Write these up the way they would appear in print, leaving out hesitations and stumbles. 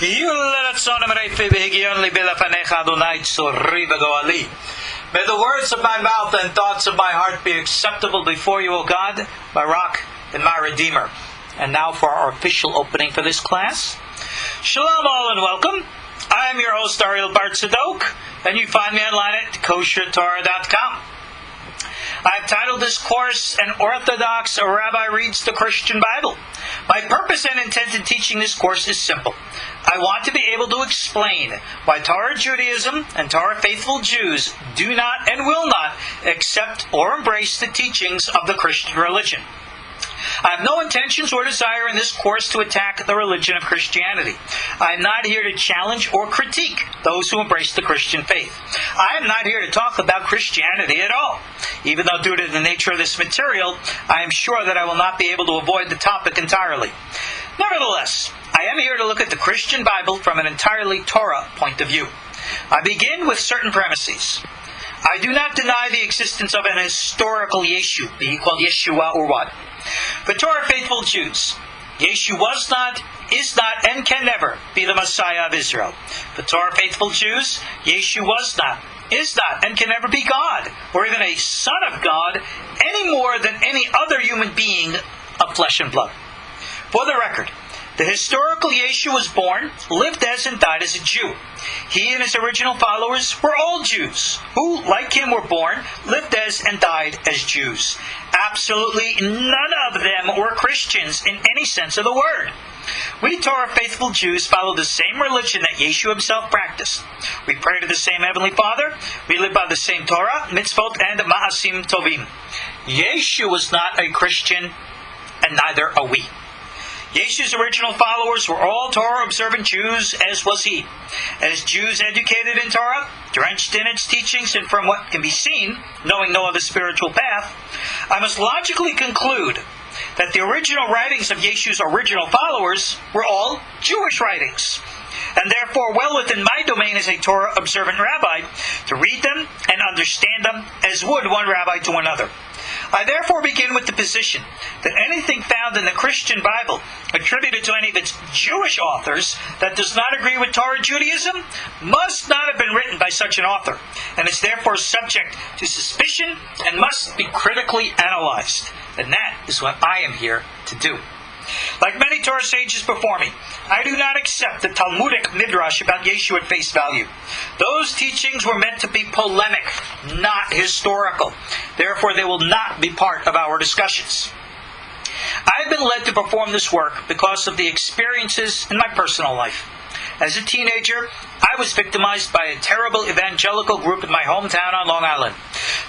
May the words of my mouth and thoughts of my heart be acceptable before you, O God, my rock and my redeemer. And now for our official opening for this class. Shalom all and welcome. I am your host Ariel Bartzadok, and you find me online at koshertorah.com. I have titled this course, An Orthodox Rabbi Reads the Christian Bible. My purpose and intent in teaching this course is simple. I want to be able to explain why Torah Judaism and Torah faithful Jews do not and will not accept or embrace the teachings of the Christian religion. I have no intentions or desire in this course to attack the religion of Christianity. I am not here to challenge or critique those who embrace the Christian faith. I am not here to talk about Christianity at all. Even though due to the nature of this material, I am sure that I will not be able to avoid the topic entirely. Nevertheless, I am here to look at the Christian Bible from an entirely Torah point of view. I begin with certain premises. I do not deny the existence of an historical Yeshu, be he called Yeshua or what. For Torah faithful Jews, Yeshu was not, is not, and can never be the Messiah of Israel. For Torah faithful Jews, Yeshu was not, is not, and can never be God, or even a son of God, any more than any other human being of flesh and blood. For the record, the historical Yeshu was born, lived as, and died as a Jew. He and his original followers were all Jews, who, like him, were born, lived as, and died as Jews. Absolutely none of them were Christians in any sense of the word. We Torah faithful Jews follow the same religion that Yeshu himself practiced. We pray to the same Heavenly Father. We live by the same Torah, mitzvot, and ma'asim tovim. Yeshu was not a Christian, and neither are we. Yeshu's original followers were all Torah-observant Jews, as was he. As Jews educated in Torah, drenched in its teachings, and from what can be seen, knowing no other spiritual path, I must logically conclude that the original writings of Yeshu's original followers were all Jewish writings, and therefore well within my domain as a Torah-observant rabbi to read them and understand them as would one rabbi to another. I therefore begin with the position that anything found in the Christian Bible attributed to any of its Jewish authors that does not agree with Torah Judaism must not have been written by such an author, and is therefore subject to suspicion and must be critically analyzed. And that is what I am here to do. Like many Torah sages before me, I do not accept the Talmudic midrash about Yeshu at face value. Those teachings were meant to be polemic, not historical. Therefore, they will not be part of our discussions. I have been led to perform this work because of the experiences in my personal life. As a teenager, I was victimized by a terrible evangelical group in my hometown on Long Island.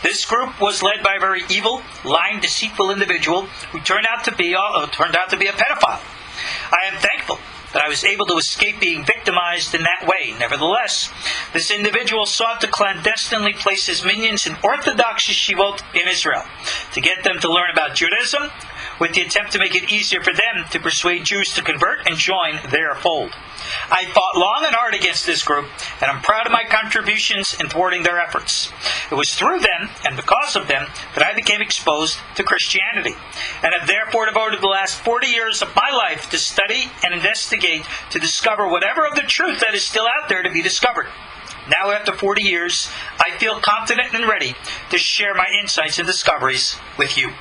This group was led by a very evil, lying, deceitful individual who turned out to be a pedophile. I am thankful that I was able to escape being victimized in that way. Nevertheless, this individual sought to clandestinely place his minions in Orthodox yeshivot in Israel to get them to learn about Judaism, with the attempt to make it easier for them to persuade Jews to convert and join their fold. I fought long and hard against this group, and I'm proud of my contributions in thwarting their efforts. It was through them, and because of them, that I became exposed to Christianity, and have therefore devoted the last 40 years of my life to study and investigate to discover whatever of the truth that is still out there to be discovered. Now, after 40 years, I feel confident and ready to share my insights and discoveries with you.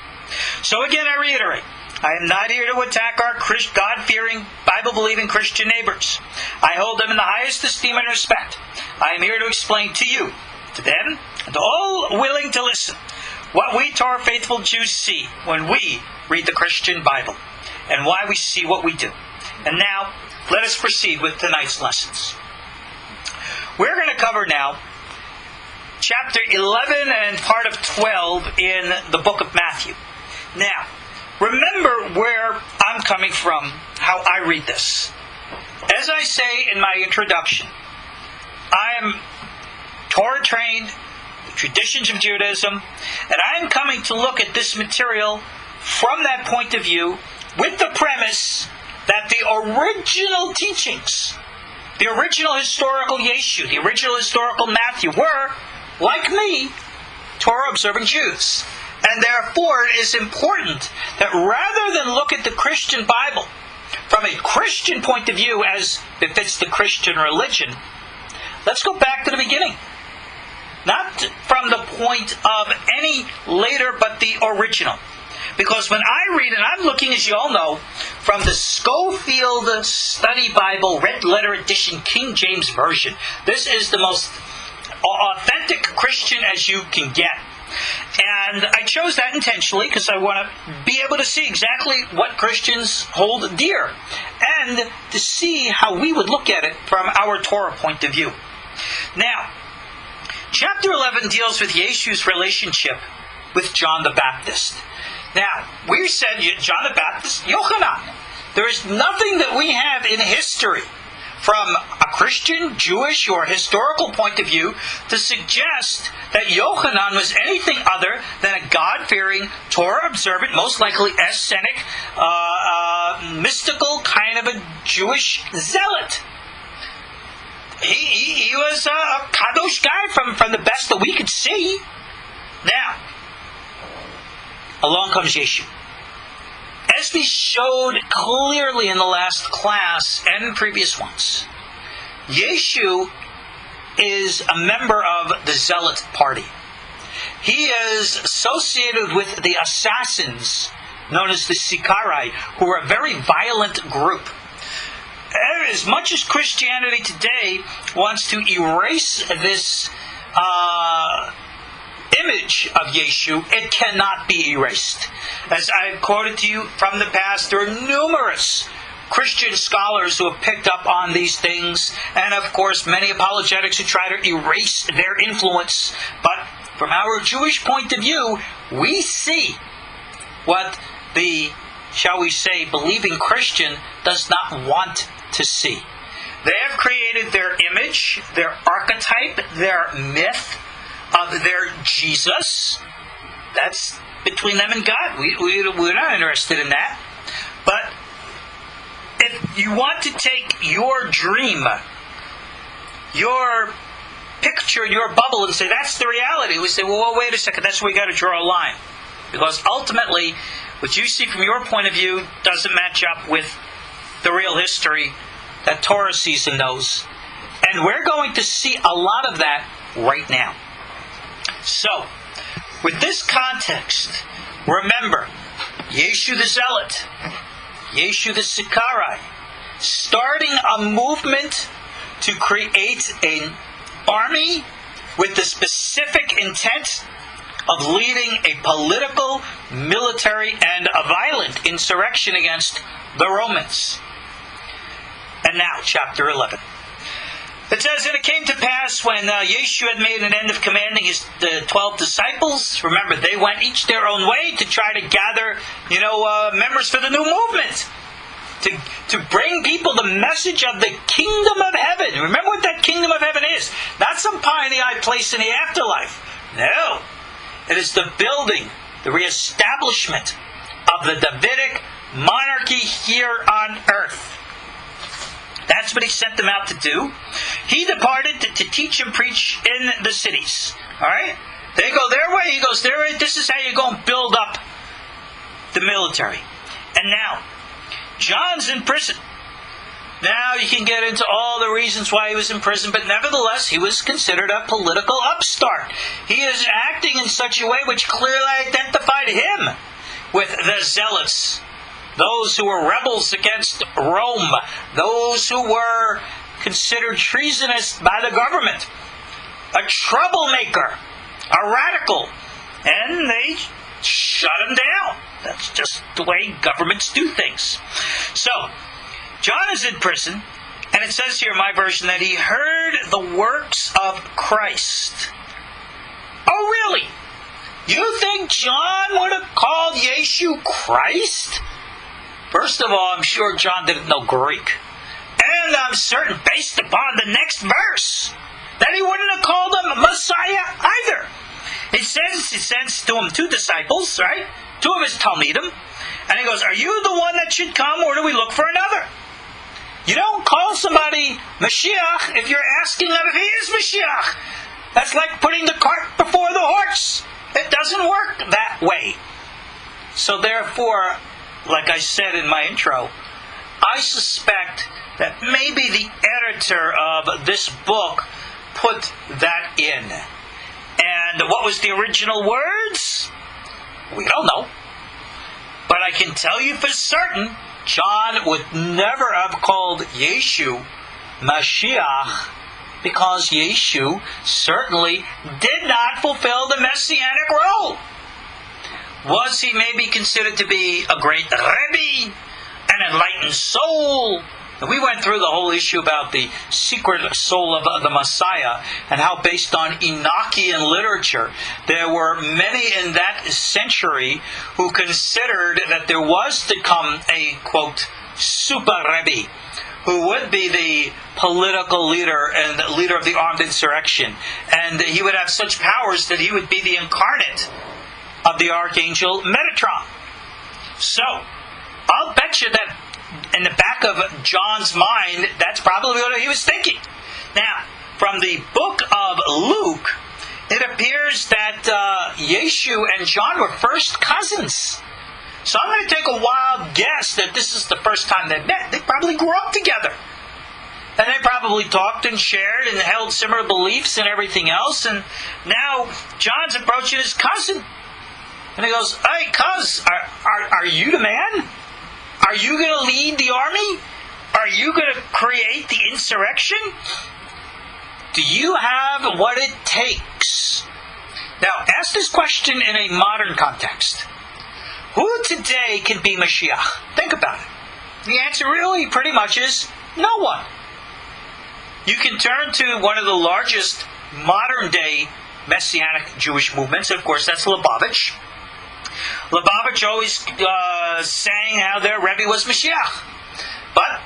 So again, I reiterate, I am not here to attack our God-fearing, Bible-believing Christian neighbors. I hold them in the highest esteem and respect. I am here to explain to you, to them, and to all willing to listen, what we Torah faithful Jews see when we read the Christian Bible, and why we see what we do. And now, let us proceed with tonight's lessons. We're going to cover now chapter 11 and part of 12 in the book of Matthew. Now, remember where I'm coming from, how I read this. As I say in my introduction, I am Torah trained, the traditions of Judaism, and I am coming to look at this material from that point of view with the premise that the original teachings, the original historical Yeshu, the original historical Matthew were, like me, Torah-observant Jews. And therefore it is important that rather than look at the Christian Bible from a Christian point of view, as befits the Christian religion, let's go back to the beginning. Not from the point of any later, but the original. Because when I read, and I'm looking, as you all know, from the Schofield Study Bible, Red Letter Edition, King James Version. This is the most authentic Christian as you can get. And I chose that intentionally because I want to be able to see exactly what Christians hold dear. And to see how we would look at it from our Torah point of view. Now, chapter 11 deals with Yeshu's relationship with John the Baptist. Now, we said John the Baptist, Yochanan. There is nothing that we have in history from a Christian, Jewish, or historical point of view to suggest that Yochanan was anything other than a God-fearing, Torah-observant, most likely ascetic, mystical kind of a Jewish zealot. He was a kadosh guy from the best that we could see. Now, along comes Yeshu. As we showed clearly in the last class and in previous ones, Yeshu is a member of the Zealot party. He is associated with the assassins known as the Sicarii, who are a very violent group. As much as Christianity today wants to erase this image of Yeshu, it cannot be erased. As I've quoted to you from the past, there are numerous Christian scholars who have picked up on these things, and of course many apologetics who try to erase their influence. But from our Jewish point of view, we see what the, shall we say, believing Christian does not want to see. They have created their image, their archetype, their myth of their Jesus. That's between them and God. We're not interested in that. But if you want to take your dream, your picture, your bubble, and say that's the reality, we say, well, wait a second, that's where we got to draw a line. Because ultimately, what you see from your point of view doesn't match up with the real history that Torah sees and knows. And we're going to see a lot of that right now. So, with this context, remember, Yeshu the Zealot, Yeshu the Sicarii, starting a movement to create an army with the specific intent of leading a political, military, and a violent insurrection against the Romans. And now, chapter 11. It says, and it came to pass when Yeshu had made an end of commanding the 12 disciples. Remember, they went each their own way to try to gather, members for the new movement. To bring people the message of the kingdom of heaven. Remember what that kingdom of heaven is. Not some pie-in-the-eye place in the afterlife. No. It is the building, the reestablishment of the Davidic monarchy here on earth. That's what he sent them out to do. He departed to teach and preach in the cities. Alright? They go their way, he goes their way. This is how you go and build up the military. And now, John's in prison. Now you can get into all the reasons why he was in prison, but nevertheless, he was considered a political upstart. He is acting in such a way which clearly identified him with the zealots. Those who were rebels against Rome. Those who were considered treasonous by the government. A troublemaker. A radical. And they shut him down. That's just the way governments do things. So, John is in prison. And it says here in my version that he heard the works of Christ. Oh, really? You think John would have called Yeshu Christ? First of all, I'm sure John didn't know Greek. And I'm certain, based upon the next verse, that he wouldn't have called him Messiah either. It says he sends to him 2 disciples, right? 2 of his Talmidim. And he goes, are you the one that should come, or do we look for another? You don't call somebody Mashiach if you're asking them if he is Mashiach. That's like putting the cart before the horse. It doesn't work that way. So therefore, like I said in my intro, I suspect that maybe the editor of this book put that in. And what was the original words? We don't know. But I can tell you for certain, John would never have called Yeshu Mashiach, because Yeshu certainly did not fulfill the messianic role. Was he maybe considered to be a great Rabbi, an enlightened soul? We went through the whole issue about the secret soul of the Messiah, and how based on Enochian literature, there were many in that century who considered that there was to come a, quote, super Rebbe, who would be the political leader and the leader of the armed insurrection. And he would have such powers that he would be the incarnate of the archangel Metatron. So, I'll bet you that in the back of John's mind, that's probably what he was thinking. Now, from the book of Luke, it appears that Yeshu and John were first cousins. So I'm going to take a wild guess that this is the first time they met. They probably grew up together. And they probably talked and shared and held similar beliefs and everything else. And now John's approaching his cousin. And he goes, "Hey, cuz, are you the man? Are you going to lead the army? Are you going to create the insurrection? Do you have what it takes?" Now, ask this question in a modern context. Who today can be Mashiach? Think about it. The answer really pretty much is no one. You can turn to one of the largest modern-day Messianic Jewish movements. Of course, that's Lubavitch. Lubavitch always sang how their Rebbe was Mashiach. But,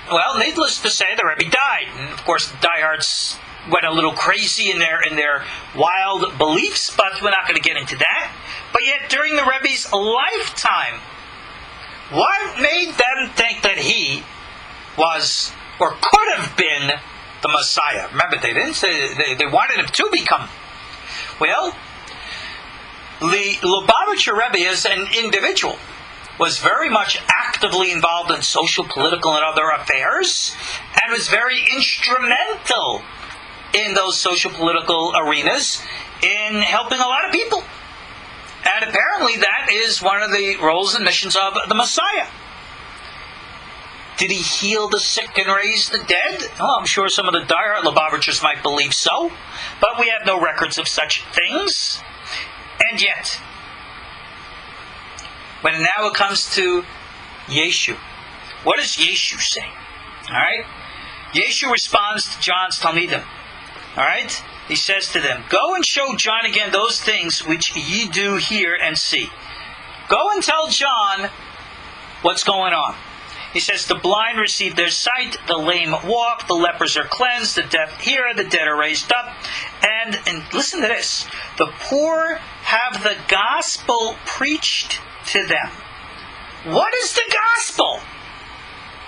well, needless to say, the Rebbe died. And, of course, the diehards went a little crazy in their wild beliefs, but we're not going to get into that. But yet, during the Rebbe's lifetime, what made them think that he was, or could have been, the Messiah? Remember, they didn't say, they wanted him to become. Well, the Lubavitcher Rebbe, as an individual, was very much actively involved in social, political, and other affairs, and was very instrumental in those social, political arenas in helping a lot of people. And apparently that is one of the roles and missions of the Messiah. Did he heal the sick and raise the dead? Oh, I'm sure some of the diehard Lubavitchers might believe so, but we have no records of such things. And yet, when now it comes to Yeshu, what does Yeshu say? Alright? Yeshu responds to John's Talmidim. Alright? He says to them, "Go and show John again those things which ye do hear and see." Go and tell John what's going on. He says, "The blind receive their sight, the lame walk, the lepers are cleansed, the deaf hear, the dead are raised up, and listen to this, the poor have the gospel preached to them." What is the gospel?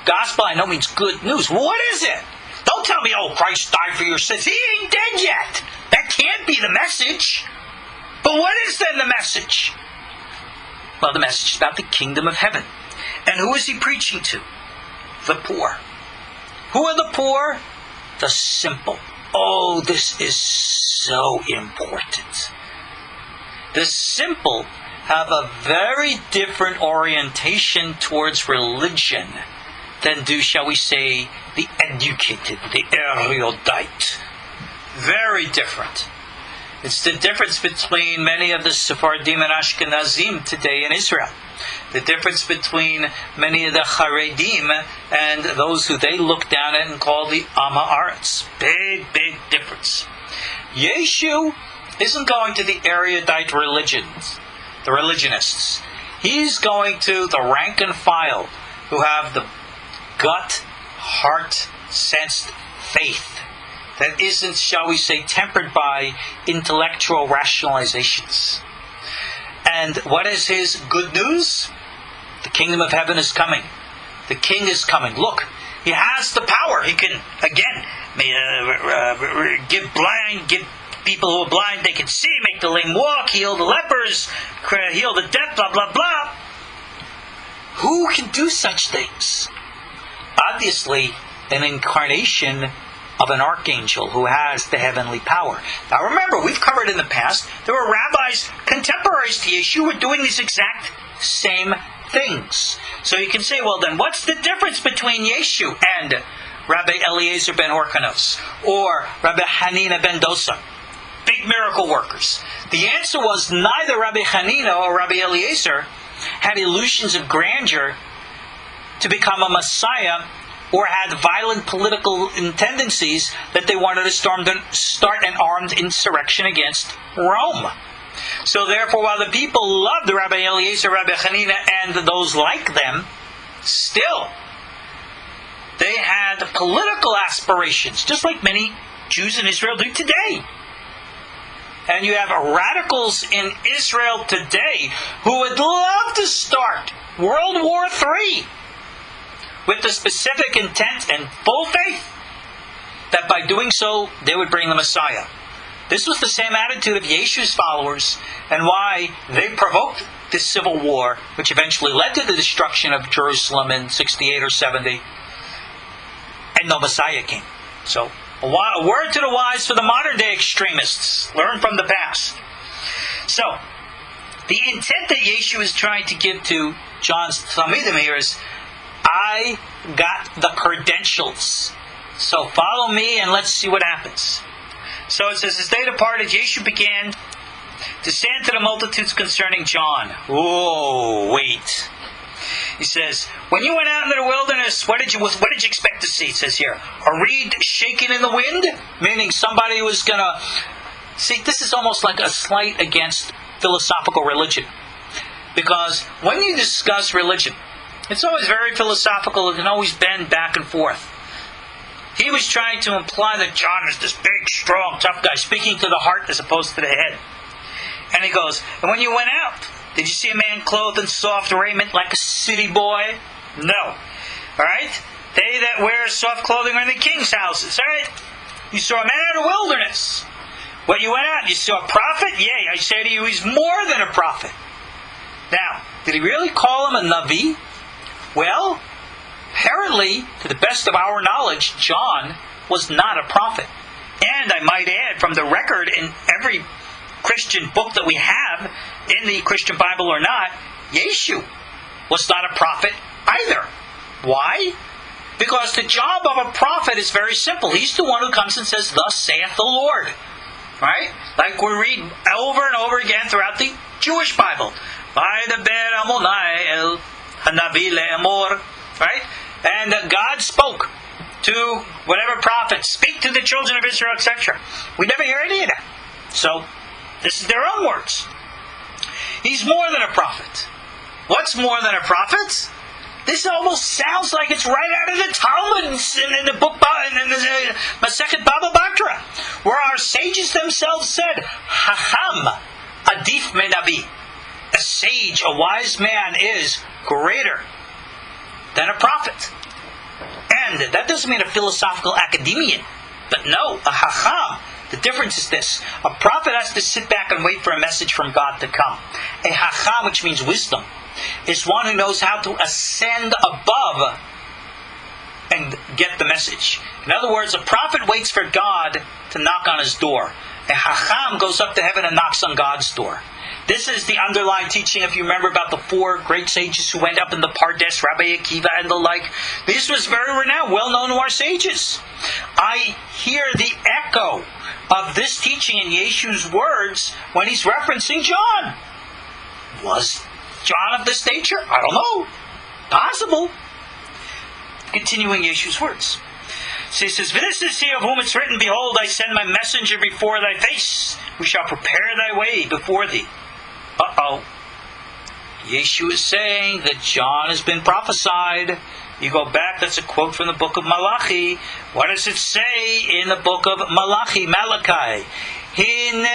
Gospel, I know, means good news. What is it? Don't tell me, "Oh, Christ died for your sins." He ain't dead yet. That can't be the message. But what is then the message? Well, the message is about the kingdom of heaven. And who is he preaching to? The poor. Who are the poor? The simple. Oh, this is so important. The simple have a very different orientation towards religion than do, shall we say, the educated, the erudite. Very different. It's the difference between many of the Sephardim and Ashkenazim today in Israel. The difference between many of the Haredim and those who they look down at and call the Amma Aretz. Big, big difference. Yeshu isn't going to the erudite religions, the religionists. He's going to the rank and file who have the gut, heart-sensed faith that isn't, shall we say, tempered by intellectual rationalizations. And what is his good news? The kingdom of heaven is coming. The king is coming. Look, he has the power. He can, again, give people who are blind, they can see, make the lame walk, heal the lepers, heal the deaf, blah, blah, blah. Who can do such things? obviously an incarnation of an archangel who has the heavenly power. Now remember, we've covered in the past, there were rabbis contemporaries to Yeshu who were doing these exact same things. So you can say, well then, what's the difference between Yeshu and Rabbi Eliezer ben Horkanos or Rabbi Hanina ben Dosa? Big miracle workers. The answer was neither Rabbi Hanina or Rabbi Eliezer had illusions of grandeur to become a Messiah or had violent political tendencies that they wanted to start an armed insurrection against Rome. So therefore, while the people loved Rabbi Eliezer, Rabbi Hanina, and those like them, still, they had political aspirations, just like many Jews in Israel do today. And you have radicals in Israel today who would love to start World War III with the specific intent and full faith that by doing so, they would bring the Messiah. This was the same attitude of Yeshu's followers, and why they provoked this civil war, which eventually led to the destruction of Jerusalem in 68 or 70, and no Messiah came. So, a word to the wise for the modern day extremists. Learn from the past. So, the intent that Yeshu is trying to give to John's Talmidim here is, I got the credentials. So follow me and let's see what happens. So it says, as they departed, Yeshu began to say to the multitudes concerning John. Whoa, wait. He says, when you went out into the wilderness, what did you expect to see? It says here, a reed shaking in the wind? Meaning somebody was going to... See, this is almost like a slight against philosophical religion. Because when you discuss religion, it's always very philosophical. It can always bend back and forth. He was trying to imply that John is this big, strong, tough guy, speaking to the heart as opposed to the head. And he goes, and when you went out, did you see a man clothed in soft raiment like a city boy? No. Alright? They that wear soft clothing are in the king's houses. Alright? You saw a man in the wilderness. When you went out, you saw a prophet? Yea, I say to you, he's more than a prophet. Now, did he really call him a Navi? Well, apparently, to the best of our knowledge, John was not a prophet. And I might add, from the record in every Christian book that we have, in the Christian Bible or not, Yeshu was not a prophet either. Why? Because the job of a prophet is very simple. He's the one who comes and says, thus saith the Lord. Right? Like we read over and over again throughout the Jewish Bible. Vaydaber Amonai el Hanavi le'amor. Right? And God spoke to whatever prophet, speak to the children of Israel, etc. We never hear any of that. So, this is their own words. He's more than a prophet. What's more than a prophet? This almost sounds like it's right out of the Talmud in the book, in the Masechet Baba Batra, where our sages themselves said, Hacham adif menabi. A sage, a wise man is greater than a prophet. And that doesn't mean a philosophical academician. But no, a Hacham. The difference is this. A prophet has to sit back and wait for a message from God to come. A Hacham, which means wisdom, is one who knows how to ascend above and get the message. In other words, a prophet waits for God to knock on his door. A Hacham goes up to heaven and knocks on God's door. This is the underlying teaching, if you remember, about the four great sages who went up in the Pardes, Rabbi Akiva and the like. This was very renowned, well known to our sages. I hear the echo of this teaching in Yeshu's words when he's referencing John. Was John of this nature? I don't know. Possible. Continuing Yeshu's words. So he says, this is he of whom it's written, behold, I send my messenger before thy face, who shall prepare thy way before thee. Uh-oh. Yeshu is saying that John has been prophesied. You go back, that's a quote from the book of Malachi. What does it say in the book of Malachi? Hine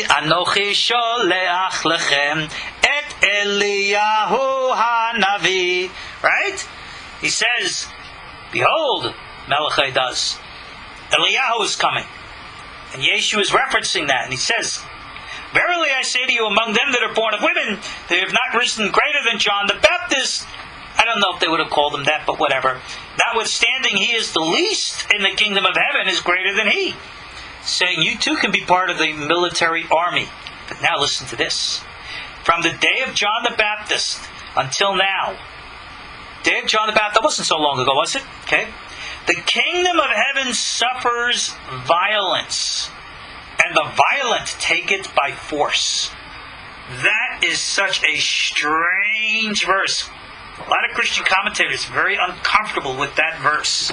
anochi sholeach lechem et Eliyahu hanavi. Right? He says, behold, Malachi does. Eliyahu is coming. And Yeshu is referencing that. And he says, verily I say to you, among them that are born of women, they have not risen greater than John the Baptist. I don't know if they would have called him that, but whatever. Notwithstanding, he is the least in the kingdom of heaven is greater than he. Saying, you too can be part of the military army. But now listen to this. From the day of John the Baptist until now. Day of John the Baptist, that wasn't so long ago, was it? Okay. The kingdom of heaven suffers violence, and the violent take it by force. That is such a strange verse. A lot of Christian commentators are very uncomfortable with that verse.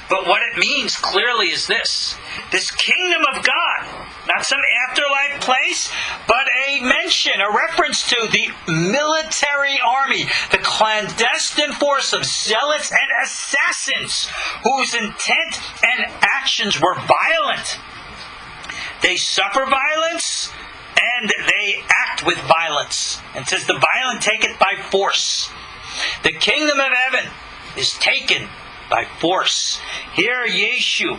But what it means clearly is this. This kingdom of God, not some afterlife place, but a mention, a reference to the military army, the clandestine force of zealots and assassins whose intent and actions were violent. They suffer violence and they act with violence. And says the violent take it by force. The kingdom of heaven is taken by force. Here Yeshu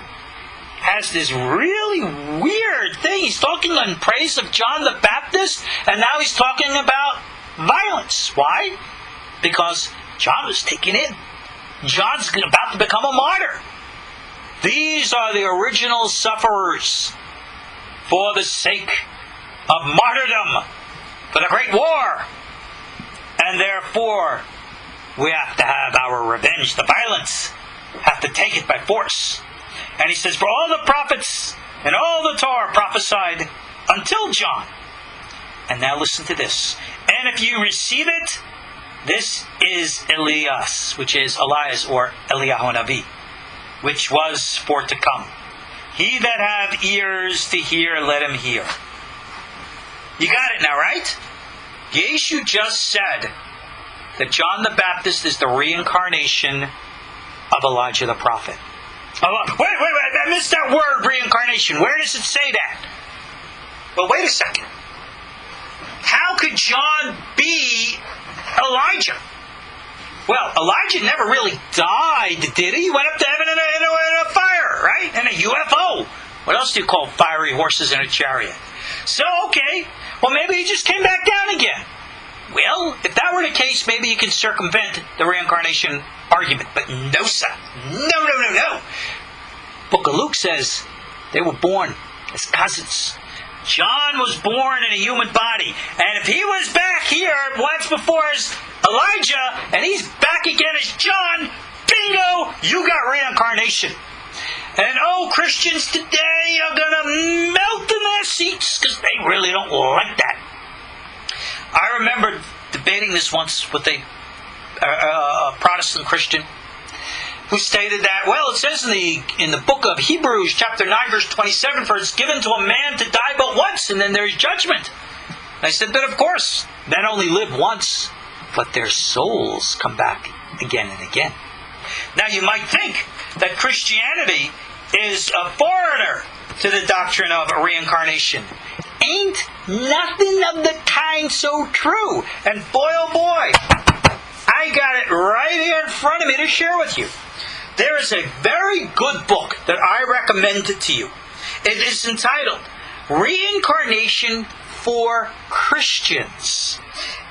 has this really weird thing. He's talking in praise of John the Baptist, and now he's talking about violence. Why? Because John was taken in. John's about to become a martyr. These are the original sufferers for the sake of martyrdom, for the great war. And therefore, we have to have our revenge. The violence have to take it by force. And he says, for all the prophets and all the Torah prophesied until John. And now listen to this. And if you receive it, this is Elias, which is Elias or Eliyahu Navi, which was for to come. He that have ears to hear, let him hear. You got it now, right? Yeshu just said that John the Baptist is the reincarnation of Elijah the prophet. Oh, wait, I missed that word, reincarnation. Where does it say that? Well, wait a second. How could John be Elijah? Well, Elijah never really died, did he? He went up to heaven in a fire, right? In a UFO. What else do you call fiery horses in a chariot? So, okay. Well, maybe he just came back down again. Well, if that were the case, maybe you can circumvent the reincarnation argument. But no, sir. No. Book of Luke says they were born as cousins. John was born in a human body. And if he was back here once before as Elijah, and he's back again as John, bingo, you got reincarnation. And Christians today are going to melt in their seats because they really don't like that. I remember debating this once with a Protestant Christian who stated that, well, it says in the book of Hebrews, chapter 9, verse 27, for it's given to a man to die but once, and then there's judgment. And I said, but of course, men only live once, but their souls come back again and again. Now, you might think that Christianity is a foreigner to the doctrine of reincarnation. Ain't nothing of the kind so true. And boy, oh boy, I got it right here in front of me to share with you. There is a very good book that I recommend to you. It is entitled Reincarnation for Christians.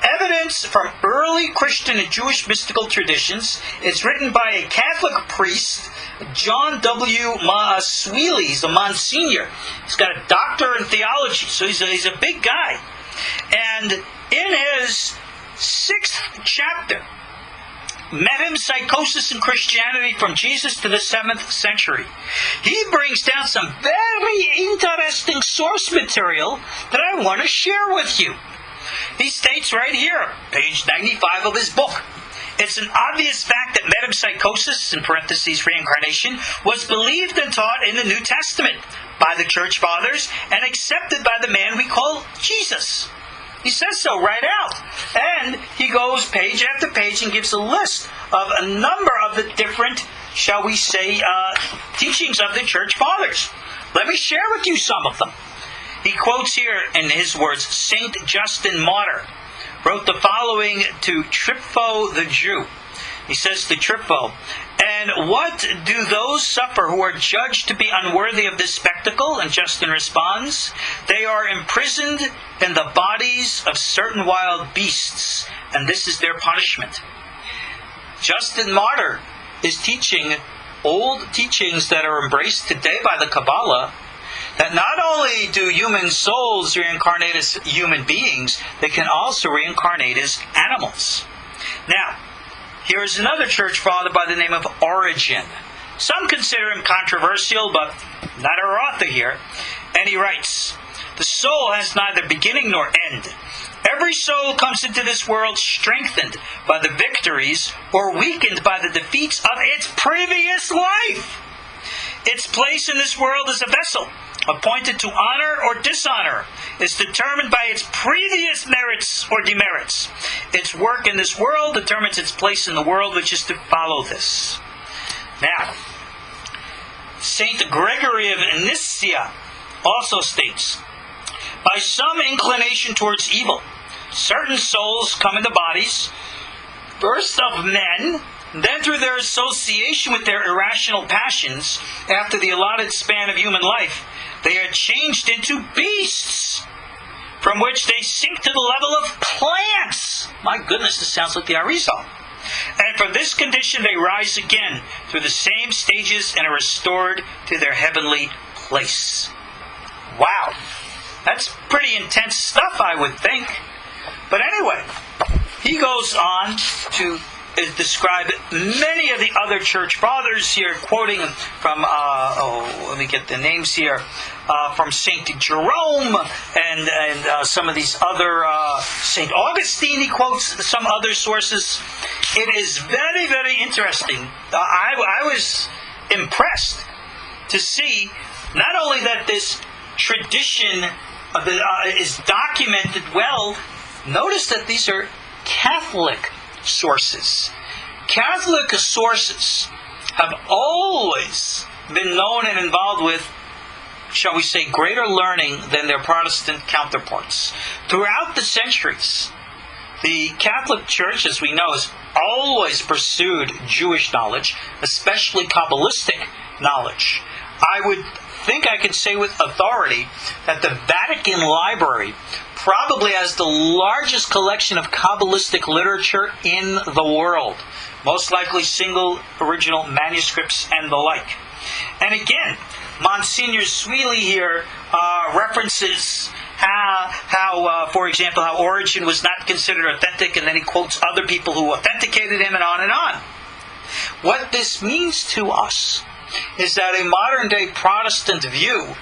Evidence from early Christian and Jewish mystical traditions. It's written by a Catholic priest, John W. Maswili. He's a Monsignor. He's got a doctor in theology, so he's a big guy. And in his 6th chapter, Metempsychosis in Christianity from Jesus to the 7th century, he brings down some very interesting source material that I want to share with you. He states right here, page 95 of his book, it's an obvious fact that metempsychosis, in parentheses reincarnation, was believed and taught in the New Testament by the church fathers and accepted by the man we call Jesus. He says so right out. And he goes page after page and gives a list of a number of the different, shall we say, teachings of the church fathers. Let me share with you some of them. He quotes here, in his words, Saint Justin Martyr wrote the following to Trypho the Jew. He says to Trypho, and what do those suffer who are judged to be unworthy of this spectacle? And Justin responds, they are imprisoned in the bodies of certain wild beasts, and this is their punishment. Justin Martyr is teaching old teachings that are embraced today by the Kabbalah, that not only do human souls reincarnate as human beings, they can also reincarnate as animals. Now, here's another church father by the name of Origen. Some consider him controversial, but not our author here. And he writes, "The soul has neither beginning nor end. Every soul comes into this world strengthened by the victories or weakened by the defeats of its previous life. Its place in this world is a vessel, appointed to honor or dishonor, is determined by its previous merits or demerits. Its work in this world determines its place in the world which is to follow this." Now, Saint Gregory of Nyssa also states, "By some inclination towards evil, certain souls come into bodies, first of men, then through their association with their irrational passions, after the allotted span of human life, they are changed into beasts, from which they sink to the level of plants." My goodness, this sounds like the Arizal. "And from this condition they rise again through the same stages and are restored to their heavenly place." Wow, that's pretty intense stuff, I would think. But anyway, he goes on to describe many of the other church fathers here, quoting from, let me get the names here, from St. Jerome and some of these other, St. Augustine, he quotes some other sources. It is very, very interesting. I was impressed to see not only that this tradition is documented well. Notice that these are Catholic sources. Catholic sources have always been known and involved with, shall we say, greater learning than their Protestant counterparts. Throughout the centuries, the Catholic Church, as we know, has always pursued Jewish knowledge, especially Kabbalistic knowledge. I would think I can say with authority that the Vatican Library probably has the largest collection of Kabbalistic literature in the world. Most likely single original manuscripts and the like. And again, Monsignor Sweeney here references how, for example, how Origen was not considered authentic, and then he quotes other people who authenticated him, and on and on. What this means to us is that a modern-day Protestant view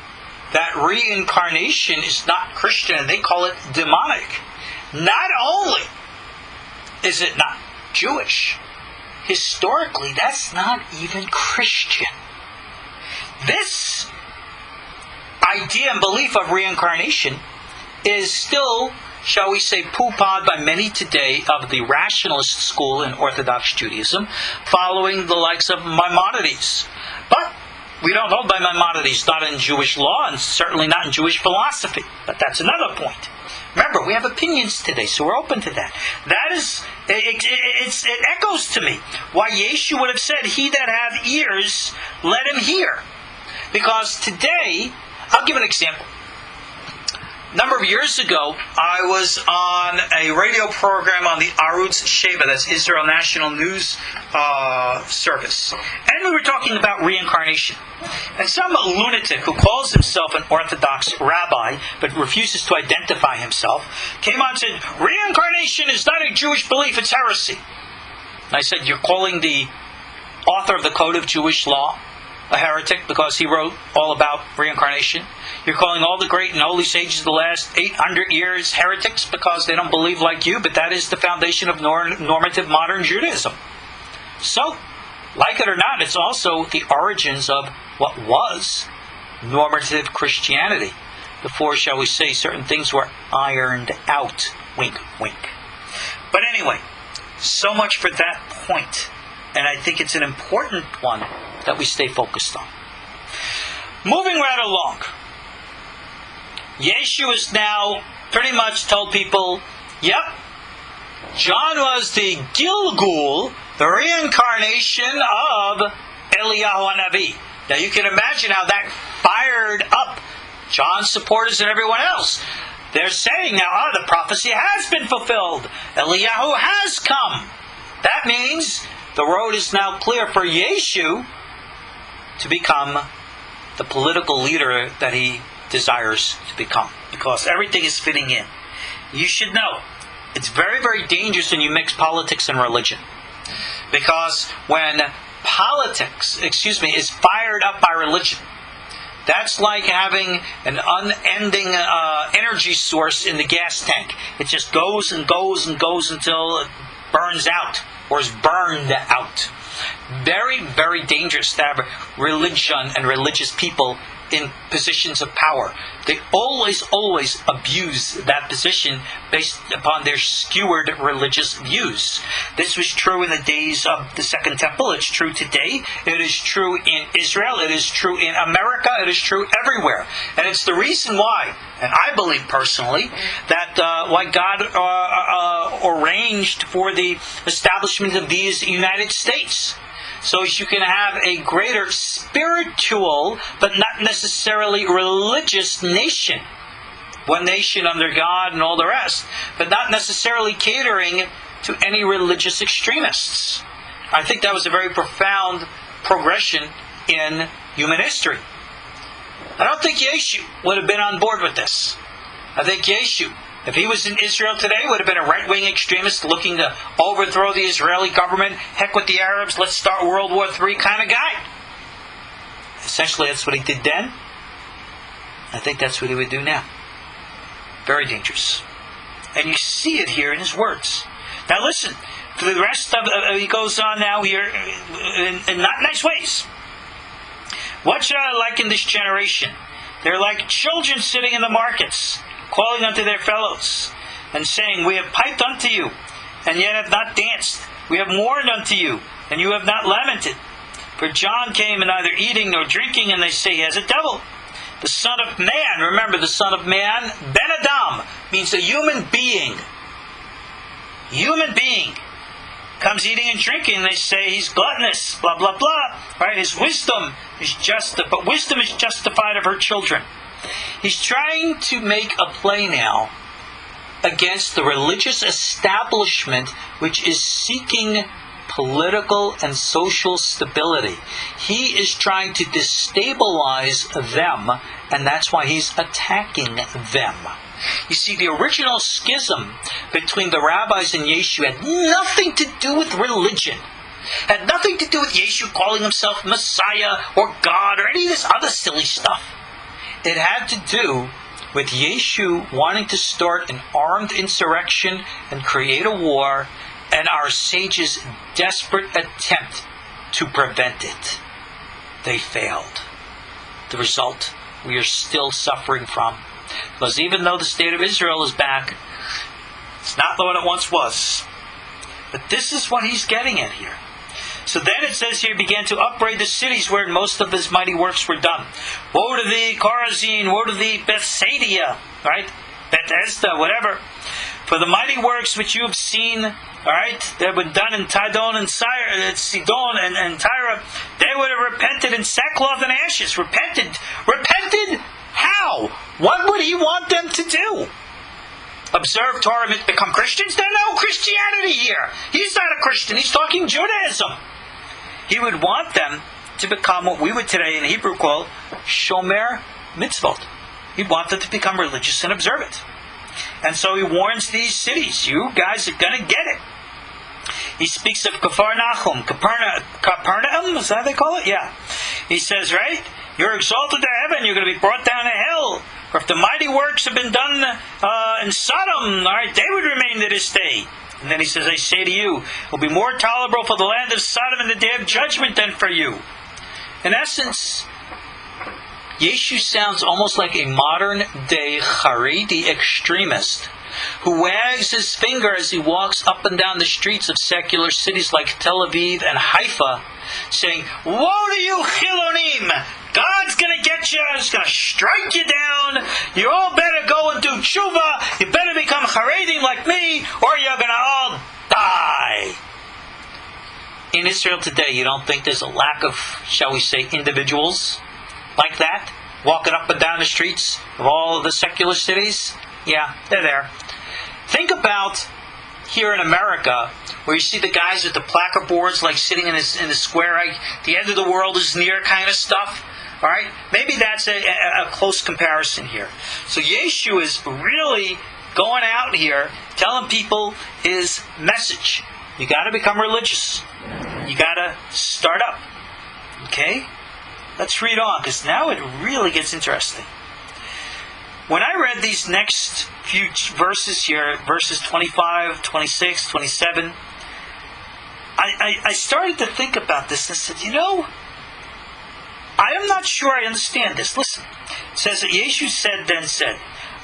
that reincarnation is not Christian, and they call it demonic. Not only is it not Jewish, historically that's not even Christian. This idea and belief of reincarnation is still, shall we say, poo-pahd by many today of the rationalist school in Orthodox Judaism, following the likes of Maimonides. But we don't hold by Maimonides, not in Jewish law, and certainly not in Jewish philosophy. But that's another point. Remember, we have opinions today, so we're open to that. That is, it echoes to me why Yeshu would have said, "He that hath ears, let him hear." Because today, I'll give an example. A number of years ago, I was on a radio program on the Arutz Sheva, that's Israel National News Service. And we were talking about reincarnation. And some lunatic who calls himself an Orthodox rabbi, but refuses to identify himself, came on and said, "Reincarnation is not a Jewish belief, it's heresy." And I said, "You're calling the author of the Code of Jewish Law a heretic because he wrote all about reincarnation? You're calling all the great and holy sages of the last 800 years heretics because they don't believe like you, but that is the foundation of normative modern Judaism." So, like it or not, it's also the origins of what was normative Christianity before, shall we say, certain things were ironed out. Wink, wink. But anyway, so much for that point. And I think it's an important one that we stay focused on. Moving right along. Yeshu has now pretty much told people, yep, John was the Gilgul, the reincarnation of Eliyahu HaNavi. Now you can imagine how that fired up John's supporters and everyone else. They're saying now, the prophecy has been fulfilled. Eliyahu has come. That means the road is now clear for Yeshu to become the political leader that he desires to become, because everything is fitting in. You should know, it's very, very dangerous when you mix politics and religion, because when politics, is fired up by religion, that's like having an unending energy source in the gas tank. It just goes and goes and goes until it burns out, or is burned out. Very, very dangerous to have religion and religious people in positions of power. They always abuse that position based upon their skewered religious views. This was true in the days of the Second Temple. It's true today. It is true in Israel. It is true in America. It is true everywhere. And it's the reason why, and I believe personally, that why God arranged for the establishment of these United States. So as you can have a greater spiritual, but not necessarily religious nation. One nation under God and all the rest, but not necessarily catering to any religious extremists. I think that was a very profound progression in human history. I don't think Yeshu would have been on board with this. I think Yeshu, if he was in Israel today, would have been a right-wing extremist looking to overthrow the Israeli government. Heck with the Arabs, let's start World War III kind of guy. Essentially, that's what he did then. I think that's what he would do now. Very dangerous. And you see it here in his words. Now listen, for the rest of he goes on now here in not nice ways. What should I liken this generation? They're like children sitting in the markets, calling unto their fellows, and saying, we have piped unto you, and yet have not danced. We have mourned unto you, and you have not lamented. For John came and neither eating nor drinking, and they say he has a devil. The Son of Man, remember the Son of Man, Ben Adam, means a human being. Human being. Comes eating and drinking, and they say he's gluttonous, blah, blah, blah. Right? His wisdom is but wisdom is justified of her children. He's trying to make a play now against the religious establishment which is seeking political and social stability. He is trying to destabilize them, and that's why he's attacking them. You see, the original schism between the rabbis and Yeshu had nothing to do with religion. Had nothing to do with Yeshu calling himself Messiah or God or any of this other silly stuff. It had to do with Yeshu wanting to start an armed insurrection and create a war, and our sages' desperate attempt to prevent it. They failed. The result, we are still suffering from. Because even though the state of Israel is back, it's not what it once was. But this is what he's getting at here. So then it says here, began to upbraid the cities where most of his mighty works were done. Woe to thee, Chorazin! Woe to thee, Bethsaida! Right? Bethesda, whatever. For the mighty works which you have seen, alright, that were done in Tidon and Sidon and Tyre, they would have repented in sackcloth and ashes. Repented? How? What would he want them to do? Observe Torah and become Christians? There's no Christianity here. He's not a Christian. He's talking Judaism. He would want them to become what we would today in Hebrew call Shomer Mitzvot. He'd want them to become religious and observant. And so he warns these cities, you guys are going to get it. He speaks of Capernaum, is that how they call it? Yeah. He says, right, you're exalted to heaven, you're going to be brought down to hell. For if the mighty works have been done in Sodom, all right, they would remain to this day. And then he says, I say to you, it will be more tolerable for the land of Sodom in the day of judgment than for you. In essence, Yeshu sounds almost like a modern-day Haredi extremist who wags his finger as he walks up and down the streets of secular cities like Tel Aviv and Haifa, saying, woe to you, Chilonim! God's going to get you, He's going to strike you down, you all better go and do tshuva, you better become Haredim like me, or you're going to all die. In Israel today, you don't think there's a lack of, shall we say, individuals like that, walking up and down the streets of all of the secular cities? Yeah, they're there. Think about here in America, where you see the guys with the placard boards, like sitting in the square, right? The end of the world is near kind of stuff. All right? Maybe that's a close comparison here. So Yeshu is really going out here, telling people his message. You got to become religious. You got to start up. Okay? Let's read on, because now it really gets interesting. When I read these next few verses here, verses 25, 26, 27, I started to think about this and said, I am not sure I understand this. Listen. It says that Yeshu said,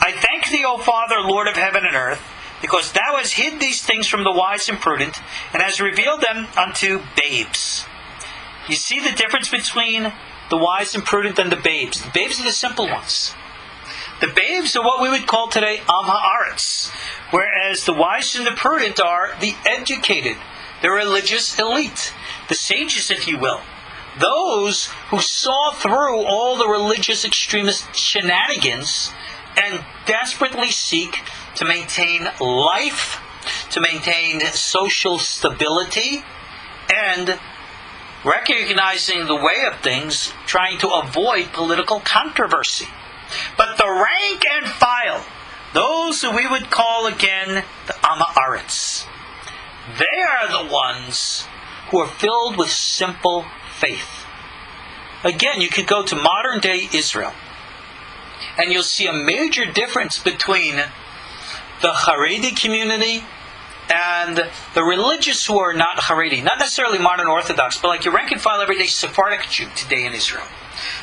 I thank thee, O Father, Lord of heaven and earth, because thou hast hid these things from the wise and prudent, and hast revealed them unto babes. You see the difference between the wise and prudent and the babes. The babes are the simple ones. The babes are what we would call today Am Haaretz, whereas the wise and the prudent are the educated, the religious elite, the sages, if you will. Those who saw through all the religious extremist shenanigans and desperately seek to maintain life, to maintain social stability, and recognizing the way of things, trying to avoid political controversy. But the rank and file, those who we would call again the Am Haaretz, they are the ones who are filled with simple faith. Again, you could go to modern day Israel, and you'll see a major difference between the Haredi community and the religious who are not Haredi. Not necessarily modern Orthodox, but like your rank and file everyday Sephardic Jew today in Israel.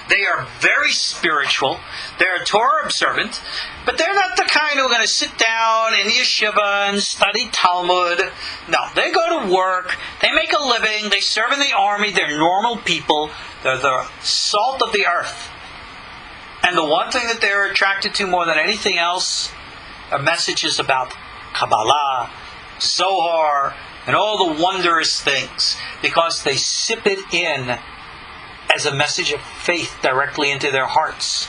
They are very spiritual. They're Torah observant, but they're not the kind who are going to sit down in yeshiva and study Talmud. No, they go to work. They make a living. They serve in the army. They're normal people. They're the salt of the earth. And the one thing that they're attracted to more than anything else are messages about Kabbalah, Zohar, and all the wondrous things, because they sip it in as a message of faith directly into their hearts.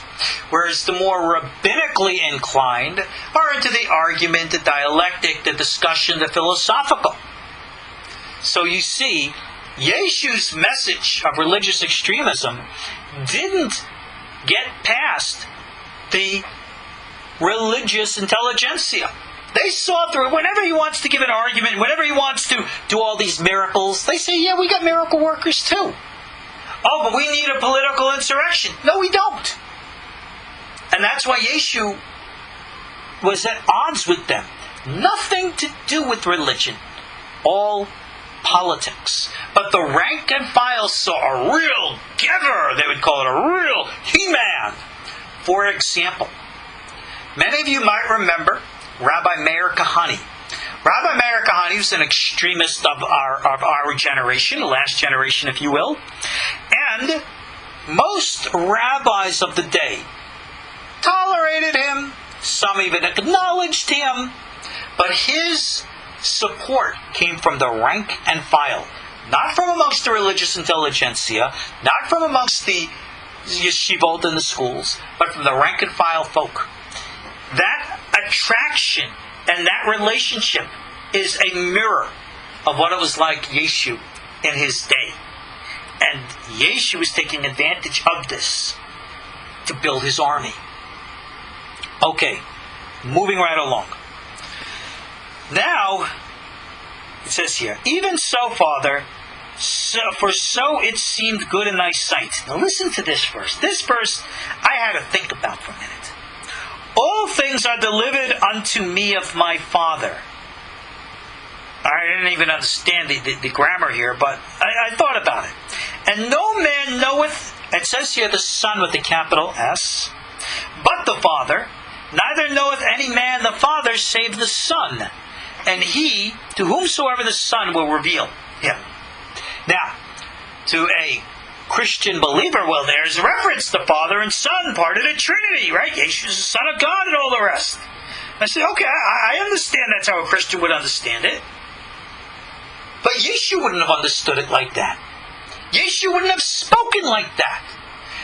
Whereas the more rabbinically inclined are into the argument, the dialectic, the discussion, the philosophical. So you see, Yeshu's message of religious extremism didn't get past the religious intelligentsia. They saw through it. Whenever he wants to give an argument, whenever he wants to do all these miracles, they say, yeah, we got miracle workers too. Oh, but we need a political insurrection. No, we don't. And that's why Yeshu was at odds with them. Nothing to do with religion. All politics. But the rank and file saw a real giver, they would call it, a real he-man. For example, many of you might remember Rabbi Meir Kahane. Rabbi Meir Kahane was an extremist of our generation, the last generation, if you will. And most rabbis of the day tolerated him. Some even acknowledged him. But his support came from the rank and file. Not from amongst the religious intelligentsia, not from amongst the yeshivot and the schools, but from the rank and file folk. That attraction and that relationship is a mirror of what it was like Yeshu in his day. And Yeshu is taking advantage of this to build his army. Okay, moving right along. Now, it says here, even so, Father, for so it seemed good in thy sight. Now listen to this verse. This verse I had to think about for a minute. All things are delivered unto me of my Father. I didn't even understand the grammar here, but I thought about it. And no man knoweth, it says here the Son with the capital S, but the Father, neither knoweth any man the Father save the Son, and he to whomsoever the Son will reveal him. Now, to a Christian believer, well, there's a reference to Father and Son, part of the Trinity, right? Yeshu's the Son of God and all the rest. I say, okay, I understand that's how a Christian would understand it. But Yeshu wouldn't have understood it like that. Yeshu wouldn't have spoken like that.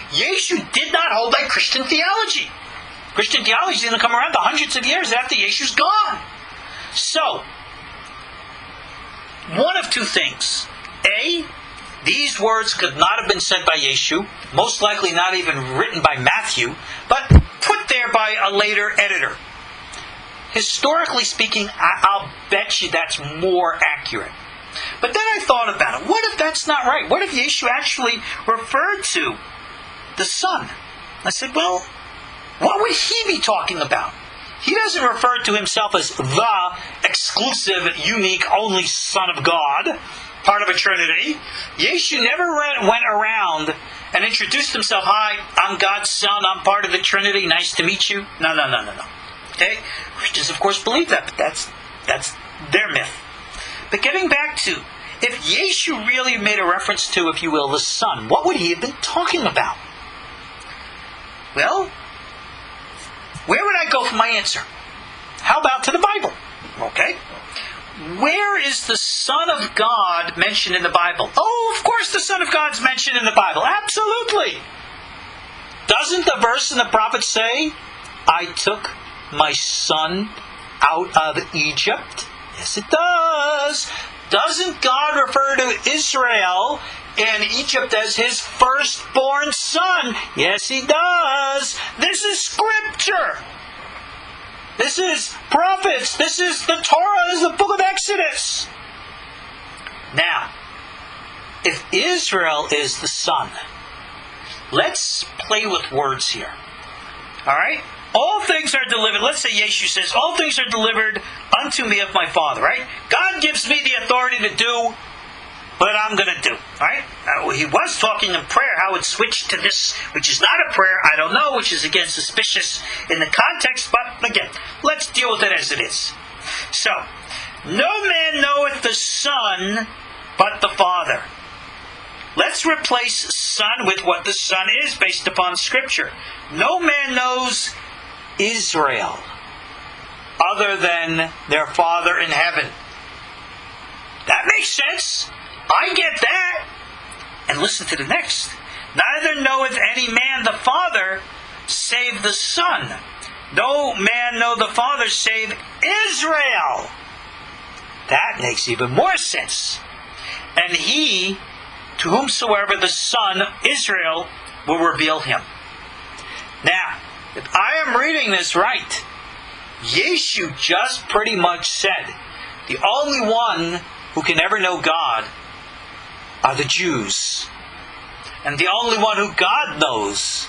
Yeshu did not hold that Christian theology. Christian theology is going to come around the hundreds of years after Yeshu's gone. So, one of two things. A, these words could not have been said by Yeshu, most likely not even written by Matthew, but put there by a later editor. Historically speaking, I'll bet you that's more accurate. But then I thought about it. What if that's not right? What if Yeshu actually referred to the Son? I said, well, what would he be talking about? He doesn't refer to himself as the exclusive, unique, only Son of God, part of a Trinity. Yeshu never went around and introduced himself, hi, I'm God's Son, I'm part of the Trinity, nice to meet you. No. Okay? Christians, of course, believe that, but that's their myth. But getting back to, if Yeshu really made a reference to, if you will, the Son, what would he have been talking about? Well, where would I go for my answer? How about to the Bible? Okay. Where is the Son of God mentioned in the Bible? Oh, of course the Son of God's mentioned in the Bible. Absolutely. Doesn't the verse in the prophet say, I took my son out of Egypt? Yes, it does. Doesn't God refer to Israel in Egypt as his firstborn son? Yes, he does. This is Scripture. This is prophets. This is the Torah. This is the book of Exodus. Now, if Israel is the son, let's play with words here. All right? All things are delivered. Let's say Yeshu says, all things are delivered unto me of my Father, right? God gives me the authority to do what I'm going to do, right? He was talking in prayer. How it switched to this, which is not a prayer, I don't know, which is again suspicious in the context, but again, let's deal with it as it is. So, no man knoweth the Son but the Father. Let's replace Son with what the Son is based upon Scripture. No man knows Israel other than their Father in heaven. That makes sense. I get that. And listen to the next. Neither knoweth any man the Father save the Son. No man know the Father save Israel. That makes even more sense. And he, to whomsoever the Son, Israel, will reveal him. Now, if I am reading this right, Yeshu just pretty much said, the only one who can ever know God are the Jews. And the only one who God knows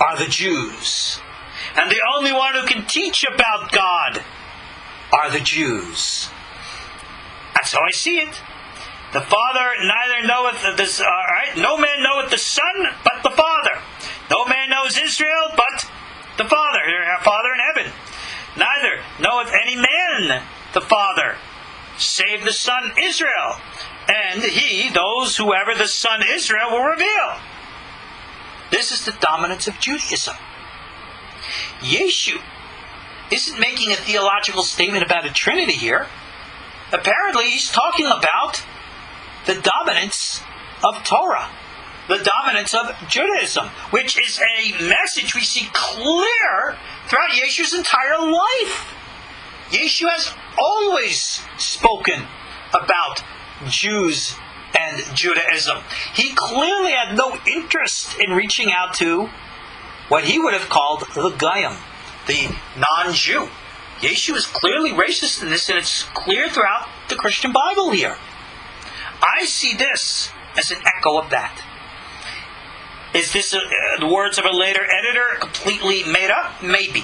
are the Jews. And the only one who can teach about God are the Jews. That's how I see it. The Father neither knoweth this. Right? No man knoweth the Son, but the Father. No man knows Israel, but the Father. Our Father in heaven. Neither knoweth any man the Father, save the Son Israel. And he, those whoever the Son Israel will reveal. This is the dominance of Judaism. Yeshu isn't making a theological statement about a Trinity here. Apparently he's talking about the dominance of Torah, the dominance of Judaism, which is a message we see clear throughout Yeshu's entire life. Yeshu has always spoken about Jews and Judaism. He clearly had no interest in reaching out to what he would have called the Goyim, the non-Jew. Yeshu is clearly racist in this, and it's clear throughout the Christian Bible here. I see this as an echo of that. Is this the words of a later editor completely made up? Maybe.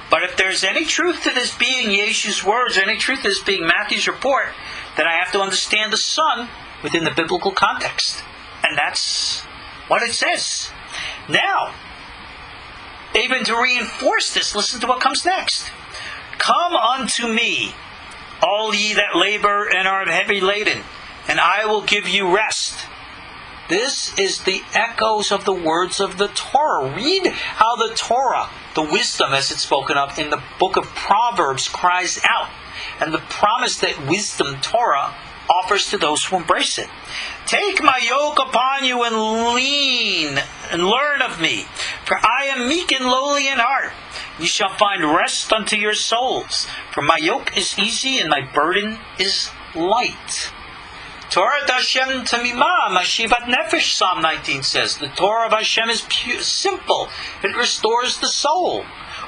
But if there's any truth to this being Yeshu's words, or any truth to this being Matthew's report, then I have to understand the Son within the biblical context. And that's what it says. Now, even to reinforce this, listen to what comes next. Come unto me, all ye that labor and are heavy laden, and I will give you rest. This is the echoes of the words of the Torah. Read how the Torah, the wisdom as it's spoken of in the book of Proverbs, cries out. And the promise that wisdom, Torah, offers to those who embrace it. Take my yoke upon you and lean and learn of me. For I am meek and lowly in heart. You shall find rest unto your souls. For my yoke is easy and my burden is light. Torah Hashem tamimah mashivat nefesh, Psalm 19 says. The Torah of Hashem is simple. It restores the soul.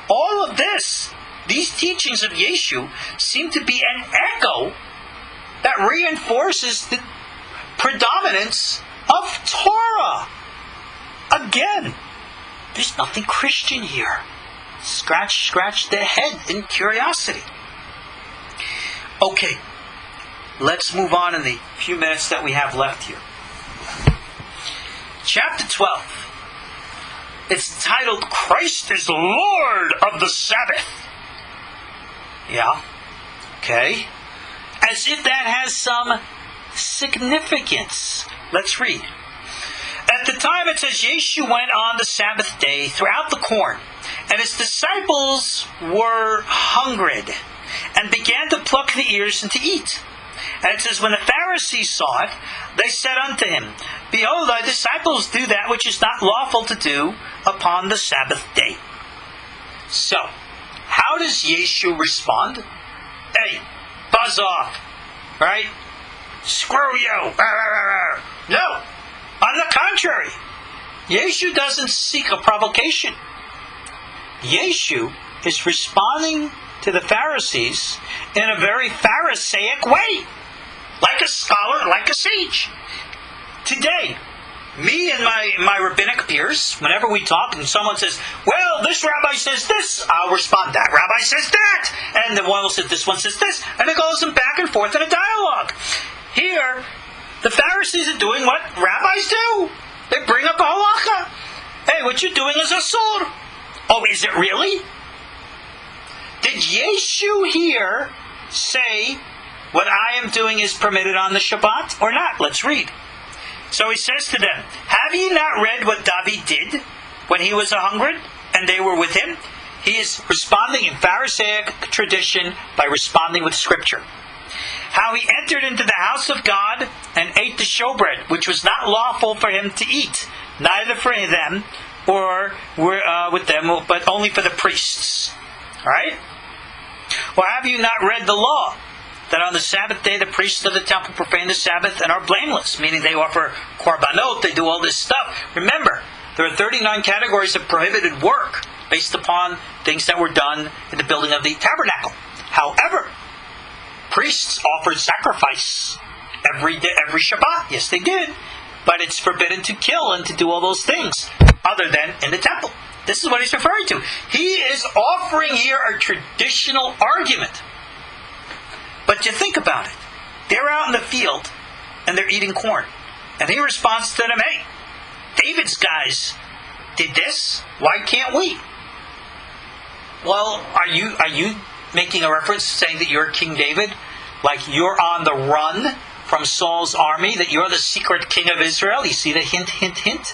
All of this, these teachings of Yeshu, seem to be an echo that reinforces the predominance of Torah. Again, there's nothing Christian here. Scratch their head in curiosity. Okay, let's move on in the few minutes that we have left here. Chapter 12. It's titled, Christ is Lord of the Sabbath. Yeah, okay. As if that has some significance. Let's read. At the time it says, Yeshu went on the Sabbath day throughout the corn, and his disciples were hungered, and began to pluck the ears and to eat. And it says, when the Pharisees saw it, they said unto him, Behold, thy disciples do that which is not lawful to do upon the Sabbath day. So, how does Yeshu respond? Hey, buzz off, right? Screw you. No, on the contrary, Yeshu doesn't seek a provocation. Yeshu is responding to the Pharisees in a very Pharisaic way, like a scholar, like a sage. Today, me and my rabbinic peers, whenever we talk and someone says, well, this rabbi says this, I'll respond, that rabbi says that, and the one will say, this one says this, and it goes back and forth in a dialogue. Here, the Pharisees are doing what rabbis do. They bring up a halacha. Hey, what you're doing is asur. Oh, is it really? Did Yeshu here say what I am doing is permitted on the Shabbat or not? Let's read. So he says to them, have ye not read what David did when he was hungered and they were with him? He is responding in Pharisaic tradition by responding with Scripture. How he entered into the house of God and ate the showbread, which was not lawful for him to eat, neither for them or with them, but only for the priests. Right? Or have you not read the law, that on the Sabbath day the priests of the temple profane the Sabbath and are blameless, meaning they offer korbanot, they do all this stuff. Remember, there are 39 categories of prohibited work based upon things that were done in the building of the tabernacle. However, priests offered sacrifice every day, every Shabbat. Yes, they did. But it's forbidden to kill and to do all those things other than in the temple. This is what he's referring to. He is offering here a traditional argument. But you think about it. They're out in the field and they're eating corn. And he responds to them, hey, David's guys did this. Why can't we? Well, are you making a reference saying that you're King David? Like you're on the run from Saul's army, that you're the secret king of Israel? You see the hint, hint, hint?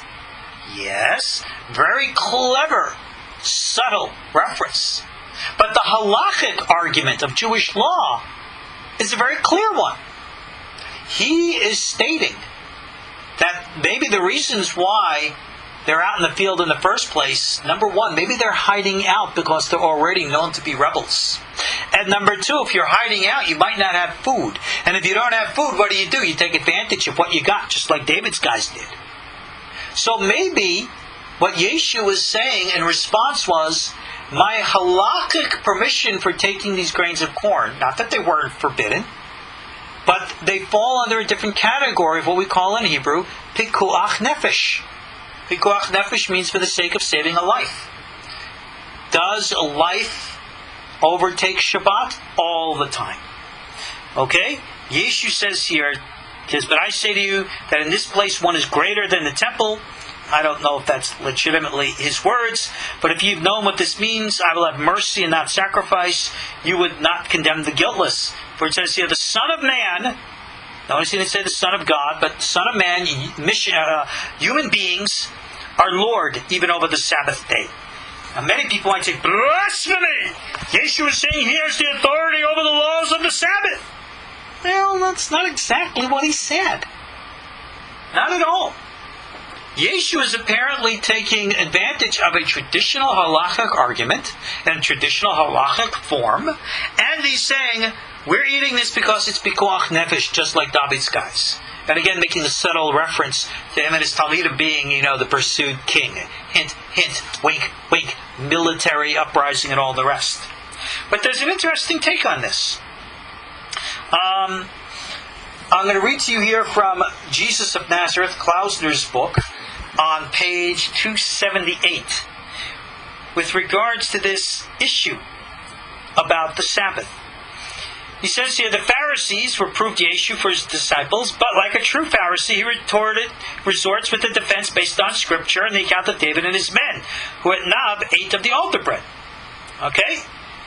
Yes. Very clever, subtle reference. But the halachic argument of Jewish law is a very clear one. He is stating that maybe the reasons why they're out in the field in the first place, number one, maybe they're hiding out because they're already known to be rebels. And number two, if you're hiding out, you might not have food. And if you don't have food, what do? You take advantage of what you got, just like David's guys did. So maybe what Yeshu was saying in response was, my halakhic permission for taking these grains of corn, not that they weren't forbidden, but they fall under a different category of what we call in Hebrew, pikuach nefesh. Pikuach nefesh means for the sake of saving a life. Does life overtake Shabbat? All the time. Okay? Yeshu says here, but I say to you that in this place one is greater than the temple. I don't know if that's legitimately his words, but if you've known what this means, I will have mercy and not sacrifice. You would not condemn the guiltless. For it says here, the Son of Man, notice he didn't say the Son of God, but Son of Man, human beings, are Lord even over the Sabbath day. Now many people might say, blasphemy! Yeshu is saying he has the authority over the laws of the Sabbath. Well, that's not exactly what he said. Not at all. Yeshu is apparently taking advantage of a traditional halachic argument and traditional halachic form, and he's saying, We're eating this because it's pikuach nefesh, just like David's guys. And again, making a subtle reference to him and his Talmidim being, the pursued king. Hint, hint, wink, wink, military uprising and all the rest. But there's an interesting take on this. I'm going to read to you here from Jesus of Nazareth, Klausner's book, on page 278, with regards to this issue about the Sabbath. He says here, the Pharisees reproved Yeshu for his disciples, but like a true Pharisee, he resorts with a defense based on Scripture and the account of David and his men, who at Nob ate of the altar bread. Okay?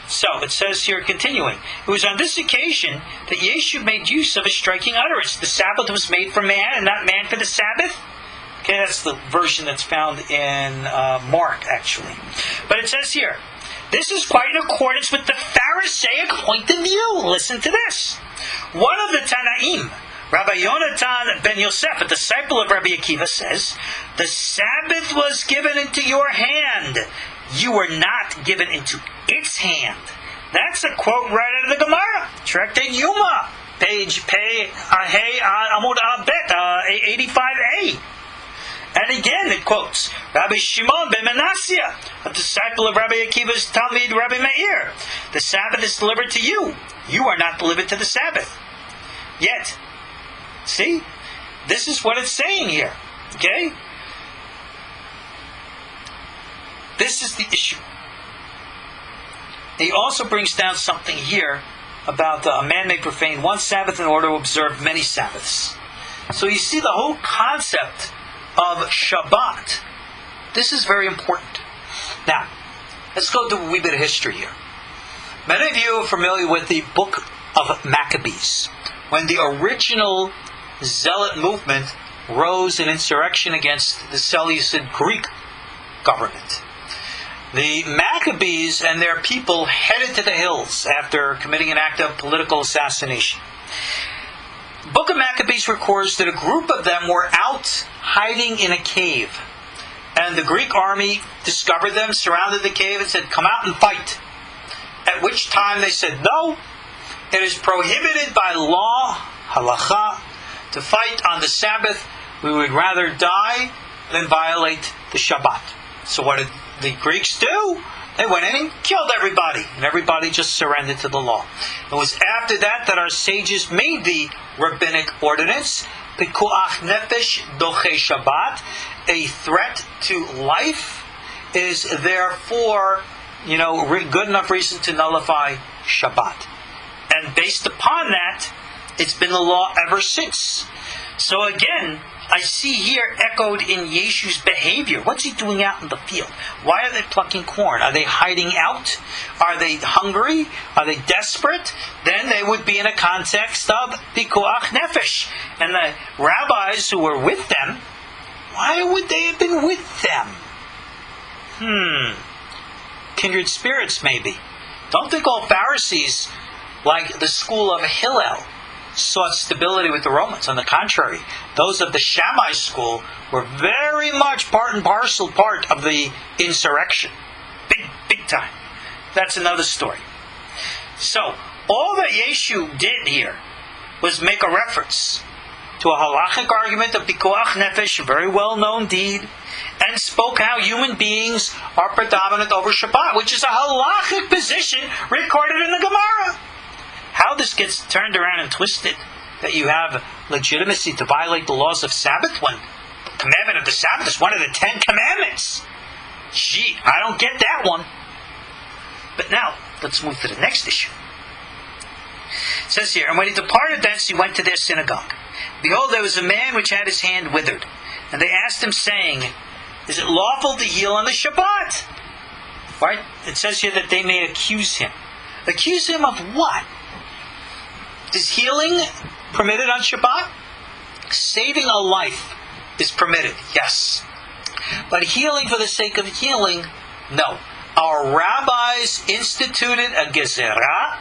So, it says here, continuing, it was on this occasion that Yeshu made use of a striking utterance. The Sabbath was made for man and not man for the Sabbath. Okay, that's the version that's found in Mark, actually. But it says here, this is quite in accordance with the Pharisaic point of view. Listen to this. One of the Tanaim, Rabbi Yonatan ben Yosef, a disciple of Rabbi Akiva, says, the Sabbath was given into your hand. You were not given into its hand. That's a quote right out of the Gemara. Tractate Yuma, page Pei Amud Bet 85a. And again, it quotes Rabbi Shimon ben Manasseh, a disciple of Rabbi Akiva's Talmid Rabbi Meir. The Sabbath is delivered to you. You are not delivered to the Sabbath. Yet, see, this is what it's saying here. Okay? This is the issue. He also brings down something here about a man may profane one Sabbath in order to observe many Sabbaths. So you see the whole concept of Shabbat. This is very important. Now, let's go do a wee bit of history here. Many of you are familiar with the book of Maccabees, when the original Zealot movement rose in insurrection against the Seleucid Greek government. The Maccabees and their people headed to the hills after committing an act of political assassination. The Book of Maccabees records that a group of them were out hiding in a cave. And the Greek army discovered them, surrounded the cave, and said, come out and fight. At which time they said, no, it is prohibited by law, halacha, to fight on the Sabbath. We would rather die than violate the Shabbat. So what did the Greeks do? They went in and killed everybody. And everybody just surrendered to the law. It was after that that our sages made the rabbinic ordinance, Pikuach Nefesh Doche Shabbat. A threat to life is therefore, good enough reason to nullify Shabbat. And based upon that, it's been the law ever since. So again, I see here echoed in Yeshu's behavior. What's he doing out in the field? Why are they plucking corn? Are they hiding out? Are they hungry? Are they desperate? Then they would be in a context of pikuach nefesh. And the rabbis who were with them, why would they have been with them? Kindred spirits, maybe. Don't think all Pharisees, like the school of Hillel, sought stability with the Romans. On the contrary, those of the Shammai school were very much part and parcel part of the insurrection. Big time. That's another story. So, all that Yeshu did here was make a reference to a halachic argument of pikuach nefesh, a very well-known deed, and spoke how human beings are predominant over Shabbat, which is a halachic position recorded in the Gemara. How this gets turned around and twisted, that you have legitimacy to violate the laws of Sabbath when the commandment of the Sabbath is one of the 10 commandments. Gee, I don't get that one. But now, let's move to the next issue. It says here, and when he departed thence, he went to their synagogue. Behold, there was a man which had his hand withered. And they asked him, saying, is it lawful to heal on the Shabbat? Right? It says here that they may accuse him. Accuse him of what? Is healing permitted on Shabbat? Saving a life is permitted, yes. But healing for the sake of healing, no. Our rabbis instituted a gezerah,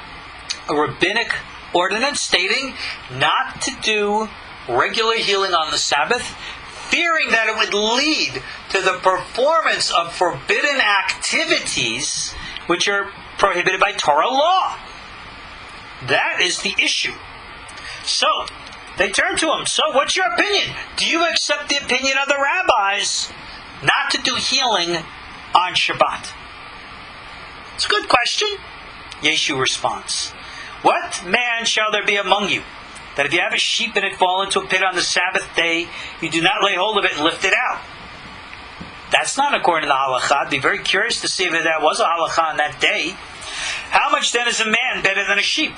a rabbinic ordinance stating not to do regular healing on the Sabbath, fearing that it would lead to the performance of forbidden activities which are prohibited by Torah law. That is the issue. So, they turn to him. So, what's your opinion? Do you accept the opinion of the rabbis not to do healing on Shabbat? It's a good question. Yeshu responds, what man shall there be among you, that if you have a sheep and it fall into a pit on the Sabbath day, you do not lay hold of it and lift it out? That's not according to the halakha. I'd be very curious to see if that was a halakha on that day. How much then is a man better than a sheep?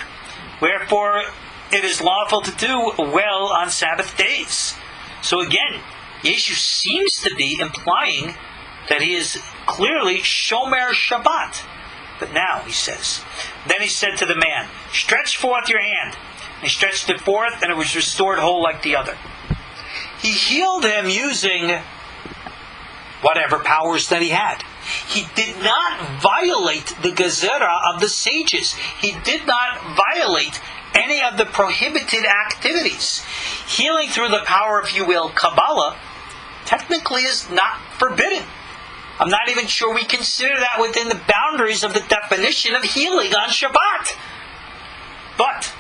Wherefore it is lawful to do well on Sabbath days. So again, Yeshu seems to be implying that he is clearly Shomer Shabbat. But now, he says, then he said to the man, stretch forth your hand. And he stretched it forth, and it was restored whole like the other. He healed him using whatever powers that he had. He did not violate the gezerah of the sages. He did not violate any of the prohibited activities. Healing through the power, if you will, Kabbalah, technically is not forbidden. I'm not even sure we consider that within the boundaries of the definition of healing on Shabbat. But,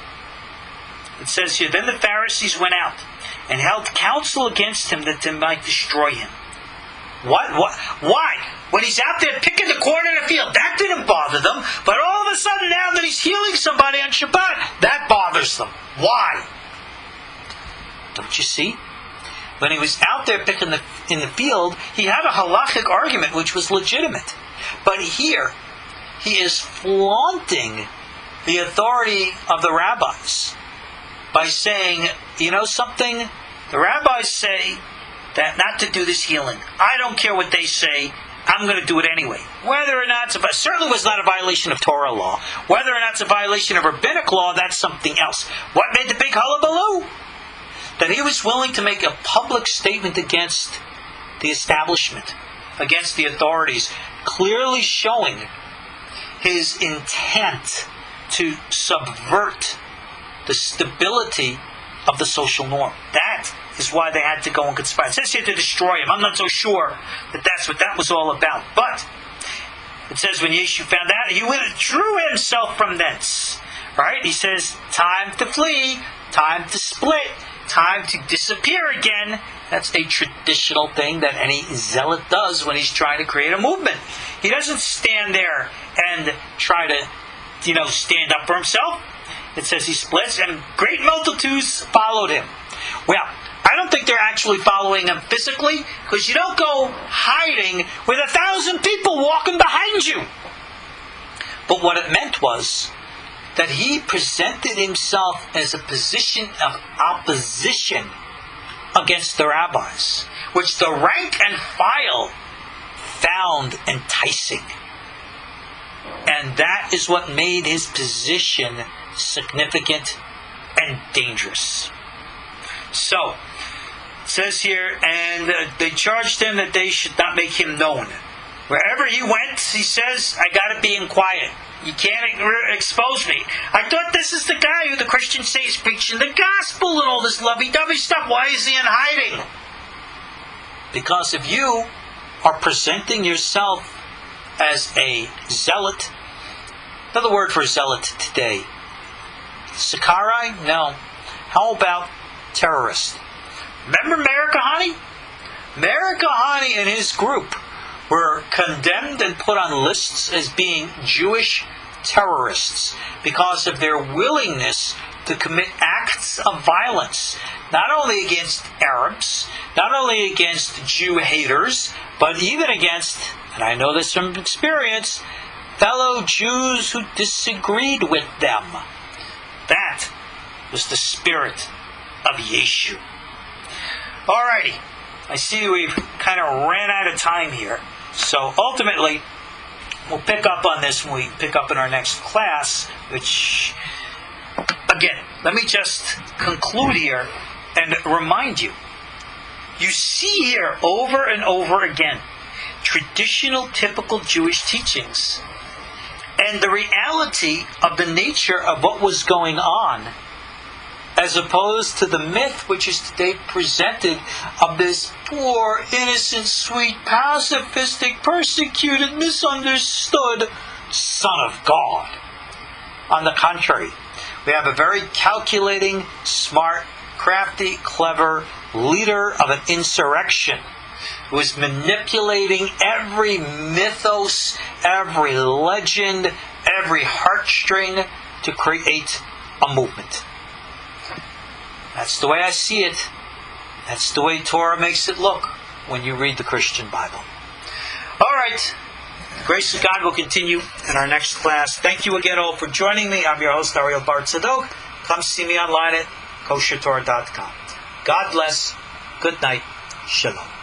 it says here, then the Pharisees went out and held counsel against him that they might destroy him. What? Why? When he's out there picking the corn in the field, that didn't bother them. But all of a sudden, now that he's healing somebody on Shabbat, that bothers them. Why? Don't you see? When he was out there picking in the field, he had a halachic argument which was legitimate. But here, he is flaunting the authority of the rabbis by saying, you know something? The rabbis say that not to do this healing. I don't care what they say. I'm going to do it anyway. Whether or not it certainly was not a violation of Torah law. Whether or not it's a violation of rabbinic law, that's something else. What made the big hullabaloo? That he was willing to make a public statement against the establishment, against the authorities, clearly showing his intent to subvert the stability of the social norm. That is why they had to go and conspire. It says here to destroy him. I'm not so sure that that's what that was all about. But it says when Yeshu found out, he withdrew himself from thence. Right? He says, time to flee, time to split, time to disappear again. That's a traditional thing that any zealot does when he's trying to create a movement. He doesn't stand there and try to, stand up for himself. It says he splits, and great multitudes followed him. Well, I don't think they're actually following him physically, because you don't go hiding with 1,000 people walking behind you. But what it meant was that he presented himself as a position of opposition against the rabbis, which the rank and file found enticing. And that is what made his position significant and dangerous. So, it says here, and they charged him that they should not make him known. Wherever he went, he says, I got to be in quiet. You can't expose me. I thought this is the guy who the Christians say is preaching the gospel and all this lovey-dovey stuff. Why is he in hiding? Because if you are presenting yourself as a zealot, another word for zealot today, Sakai? No. How about terrorist? Remember Merikahani? Merikahani and his group were condemned and put on lists as being Jewish terrorists because of their willingness to commit acts of violence, not only against Arabs, not only against Jew haters, but even against, and I know this from experience, fellow Jews who disagreed with them. That was the spirit of Yeshu. Alrighty, I see we've kind of ran out of time here. So ultimately, we'll pick up on this when we pick up in our next class, which, again, let me just conclude here and remind you. You see here over and over again traditional, typical Jewish teachings and the reality of the nature of what was going on, as opposed to the myth which is today presented of this poor, innocent, sweet, pacifistic, persecuted, misunderstood Son of God. On the contrary, We have a very calculating, smart, crafty, clever leader of an insurrection who is manipulating every mythos, every legend, every heartstring to create a movement. That's the way I see it. That's the way Torah makes it look when you read the Christian Bible. All right. The grace of God will continue in our next class. Thank you again all for joining me. I'm your host, Ariel Bar Tzadok. Come see me online at koshertorah.com. God bless. Good night. Shalom.